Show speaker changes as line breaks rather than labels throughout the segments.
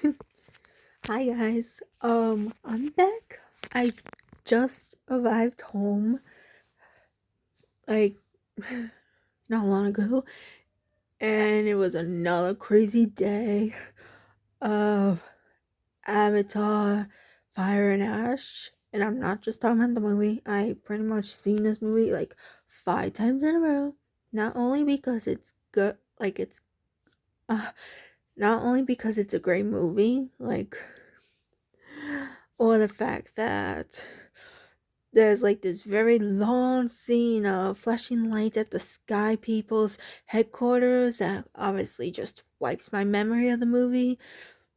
Hi guys. I'm back. I just arrived home like not long ago, and it was another crazy day of Avatar Fire and Ash. And I'm not just talking about the movie. I pretty much seen this movie like 5 times in a row. Not only because it's good, uh, not only because it's a great movie, or the fact that there's like this very long scene of flashing lights at the Sky People's headquarters that obviously just wipes my memory of the movie.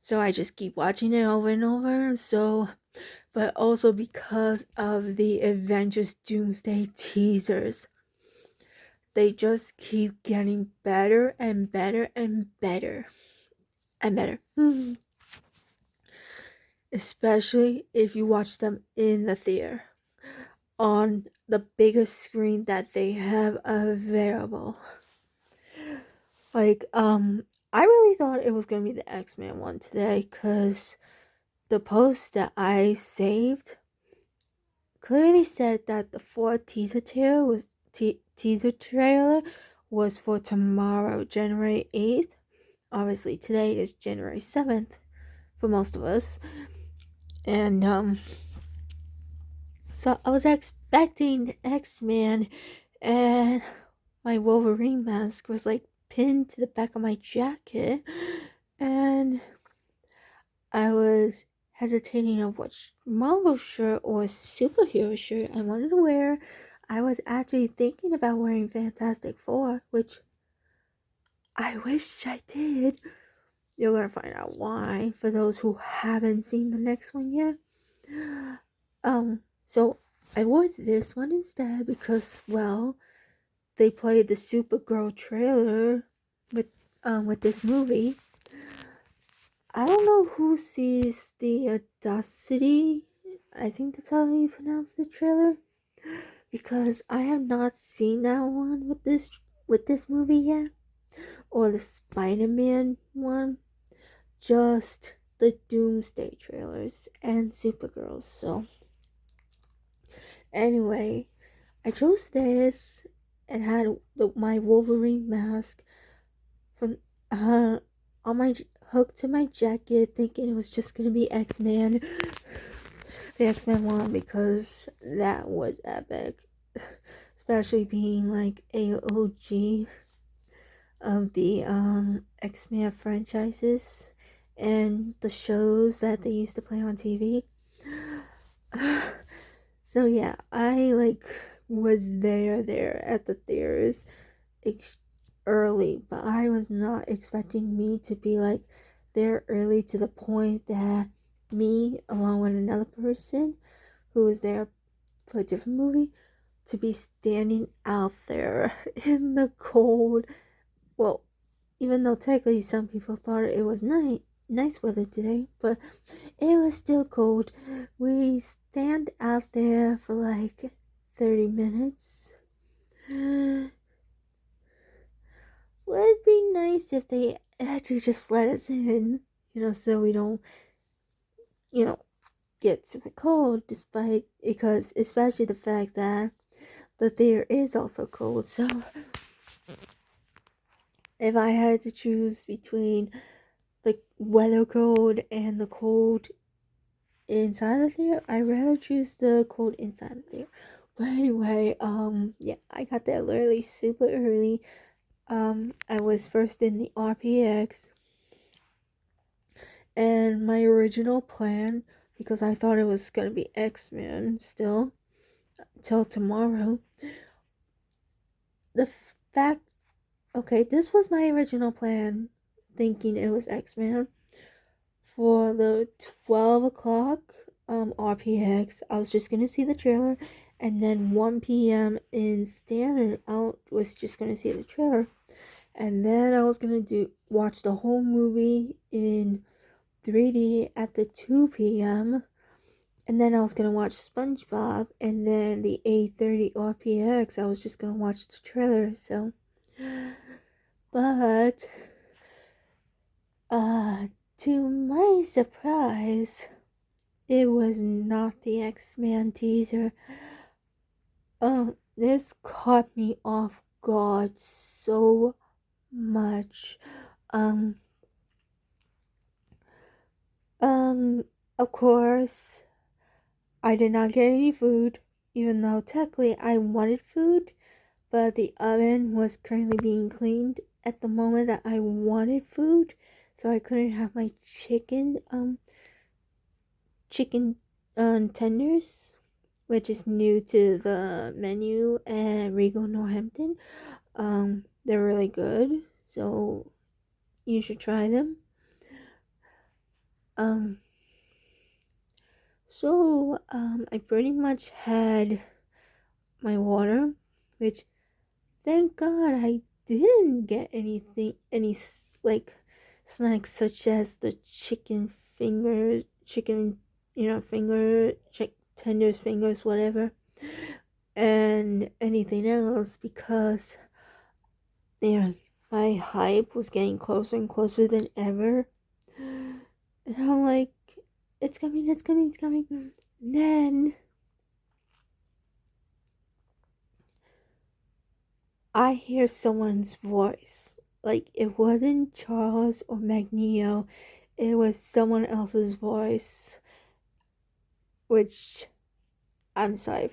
So I just keep watching it over and over. But also because of the Avengers Doomsday teasers, they just keep getting better and better and better and better. Especially if you watch them in the theater, on the biggest screen that they have available. Like, I really thought it was gonna be the X-Men one today, because the post that I saved clearly said that the fourth teaser trailer was for tomorrow, January 8th. Obviously, today is January 7th for most of us. And, so I was expecting X-Men, and my Wolverine mask was like pinned to the back of my jacket, and I was hesitating of which Marvel shirt or superhero shirt I wanted to wear. I was actually thinking about wearing Fantastic Four, which I wish I did. You're gonna find out why for those who haven't seen the next one yet. So I wore this one instead because, well, they played the Supergirl trailer with this movie. I don't know who sees the Audacity. I think that's how you pronounce the trailer, because I have not seen that one with this movie yet, or the Spider-Man one. Just the Doomsday trailers and Supergirl. So anyway, I chose this and had my Wolverine mask from on my hook to my jacket, thinking it was just gonna be X-Men, the X-Men one, because that was epic, especially being like a OG of the X-Men franchises and the shows that they used to play on TV. So yeah, I was there at the theaters early, but I was not expecting me to be like there early to the point that me, along with another person who was there for a different movie, to be standing out there in the cold. Well, even though technically some people thought it was nice weather today, but it was still cold. We stand out there for like 30 minutes. Would be nice if they actually just let us in, so we don't, you know, get super cold, despite, because especially the fact that the theater is also cold. So if I had to choose between the weather cold and the cold inside the theater, I'd rather choose the cold inside the theater. But anyway, yeah, I got there literally super early. I was first in the RPX, and my original plan, because I thought it was gonna be X-Men still till tomorrow. The fact, okay, this was my original plan, thinking it was X-Men for the 12 o'clock RPX. I was just gonna see the trailer, and then 1 p.m. in standard, I was just gonna see the trailer, and then I was gonna watch the whole movie in 3D at the 2 p.m. And then I was gonna watch SpongeBob, and then the 8:30 RPX, I was just gonna watch the trailer. So, but to my surprise, it was not the X-Men teaser. This caught me off guard so much. Um, of course, I did not get any food, even though technically I wanted food, but the oven was currently being cleaned at the moment that I wanted food, so I couldn't have my chicken tenders, which is new to the menu at Regal Northampton. They're really good, so you should try them. Um, I pretty much had my water, which thank God I didn't get any like snacks such as the chicken, tenders, fingers, whatever, and anything else because, yeah, my hype was getting closer and closer than ever. And I'm like, it's coming, it's coming, it's coming. And then I hear someone's voice. Like, it wasn't Charles or Magneto, it was someone else's voice. Which, I'm sorry,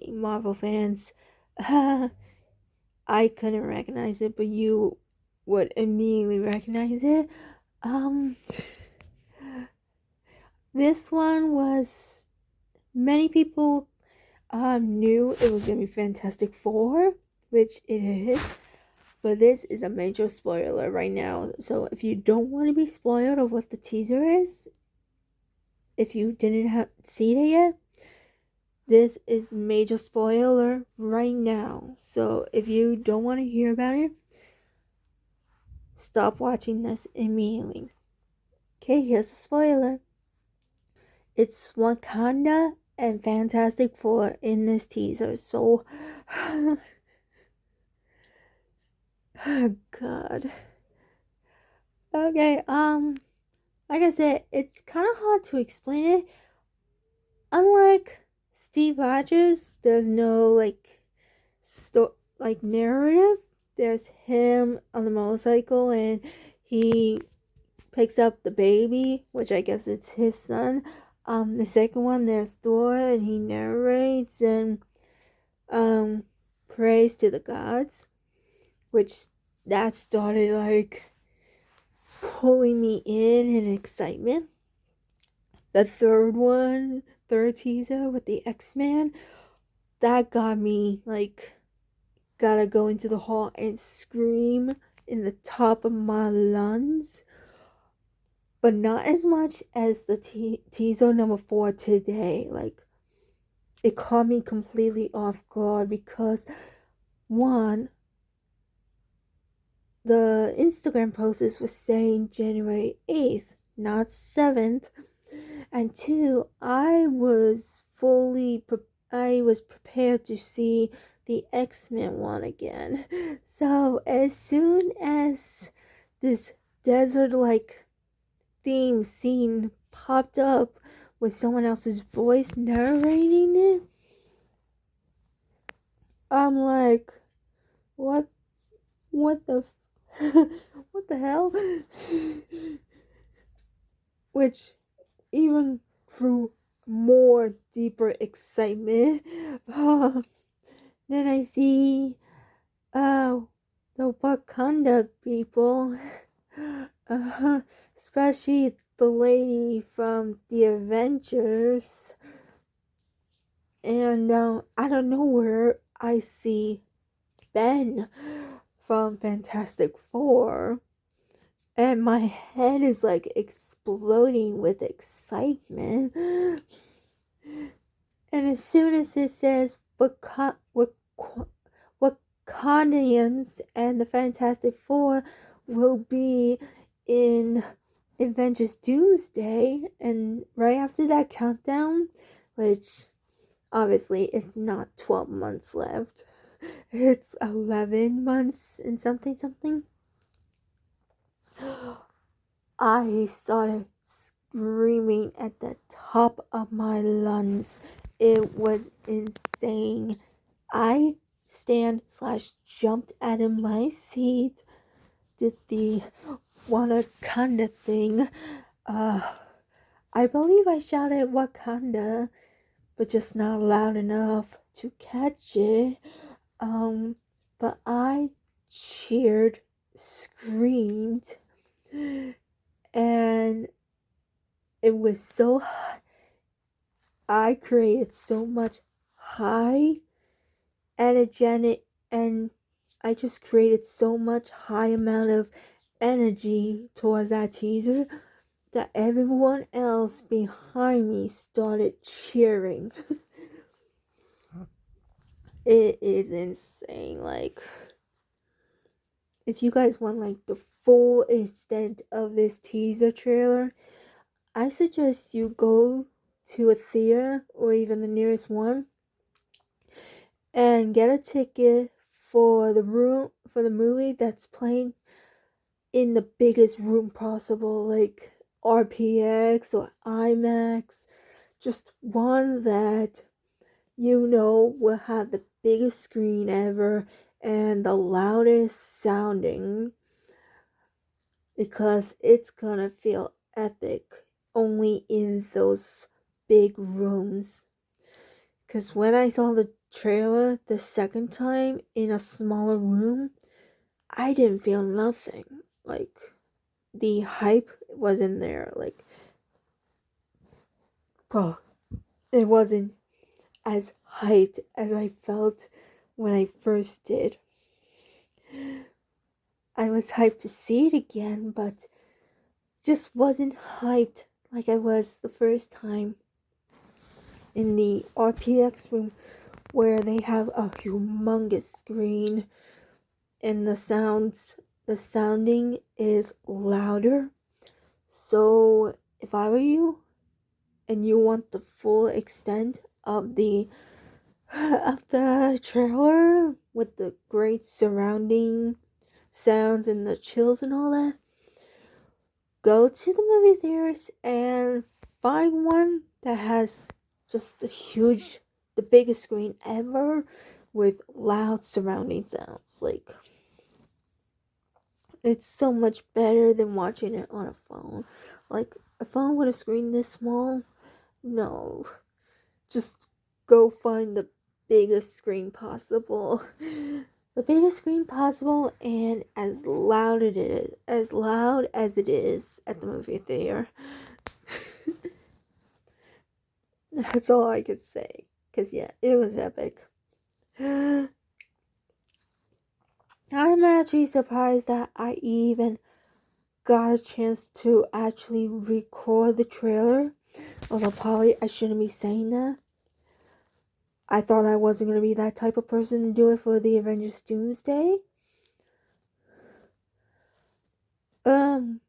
Marvel fans. I couldn't recognize it, but you would immediately recognize it. Um, this one was, many people knew it was gonna be Fantastic Four, which it is. But this is a major spoiler right now. So if you don't want to be spoiled of what the teaser is, if you didn't have seen it yet, this is major spoiler right now. So if you don't want to hear about it, stop watching this immediately. Okay, here's a spoiler. It's Wakanda and Fantastic Four in this teaser. So, oh God. Okay, like I said, it's kind of hard to explain it. Unlike Steve Rogers, there's no narrative. There's him on the motorcycle and he picks up the baby, which I guess it's his son. The second one, there's Thor and he narrates and prays to the gods, which that started pulling me in excitement. The third teaser with the X-Men, that got me gotta go into the hall and scream in the top of my lungs. But not as much as the teaser number 4 today. It caught me completely off guard because, one, the Instagram post was saying January 8th, not 7th. And two, I was prepared to see the X-Men one again. So as soon as this desert-like theme scene popped up with someone else's voice narrating it, I'm like, what the what the hell? Which even through more deeper excitement, then I see the Wakanda people, especially the lady from the Avengers, and out of nowhere I see Ben from Fantastic Four. And my head is exploding with excitement. And as soon as it says Wakandans and the Fantastic Four will be in Avengers Doomsday, and right after that countdown, which obviously it's not 12 months left, it's 11 months and something. I started screaming at the top of my lungs. It was insane. I stand/jumped out of my seat, did the Wakanda thing. I believe I shouted Wakanda, but just not loud enough to catch it. But I cheered, screamed, and it was so I created so much high energetic, and I just created so much high amount of energy towards that teaser that everyone else behind me started cheering. It is insane. Like, if you guys want like the full extent of this teaser trailer, I suggest you go to a theater or even the nearest one and get a ticket for the movie that's playing in the biggest room possible, like RPX or IMAX. Just one that will have the biggest screen ever and the loudest sounding, because it's gonna feel epic only in those big rooms. Because when I saw the trailer the second time in a smaller room, I didn't feel nothing. Like, the hype wasn't there. Like, oh, it wasn't as hyped as I felt when I first did. I was hyped to see it again, but just wasn't hyped like I was the first time in the RPX room, where they have a humongous screen and the sounding is louder. So if I were you and you want the full extent of the trailer with the great surrounding sounds and the chills and all that, go to the movie theaters and find one that has just the biggest screen ever with loud surrounding sounds. Like, it's so much better than watching it on a phone. Like, a phone with a screen this small? No. Just go find the biggest screen possible. The biggest screen possible, and as loud as it is at the movie theater. That's all I could say. Because, yeah, it was epic. I'm actually surprised that I even got a chance to actually record the trailer. Although probably I shouldn't be saying that. I thought I wasn't going to be that type of person to do it for the Avengers Doomsday. And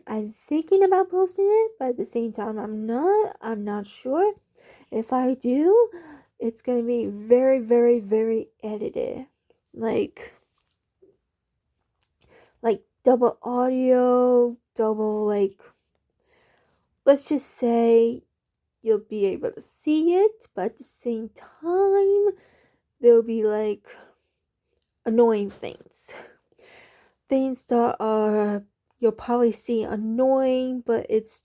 I'm thinking about posting it, but at the same time, I'm not sure. If I do, it's going to be very, very, very edited. Like double audio, double, like, let's just say you'll be able to see it, but at the same time, there'll be like annoying things that are you'll probably see annoying, but it's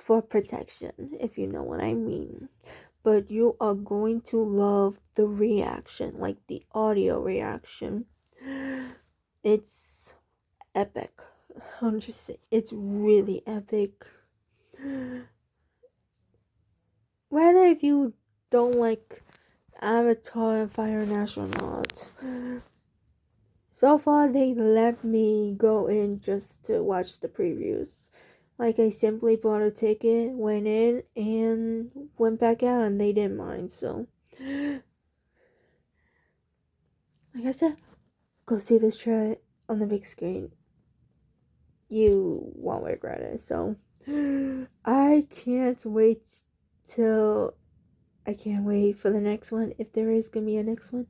for protection, if you know what I mean. But you are going to love the reaction, like the audio reaction. It's epic. It's really epic. Whether if you don't like Avatar and Fire and Astronaut, so far they let me go in just to watch the previews. Like, I simply bought a ticket, went in, and went back out, and they didn't mind. So, like I said, go see this trailer on the big screen. You won't regret it. So, I can't wait for the next one. If there is gonna be a next one,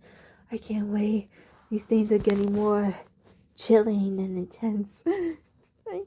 I can't wait. These things are getting more chilling and intense. Bye.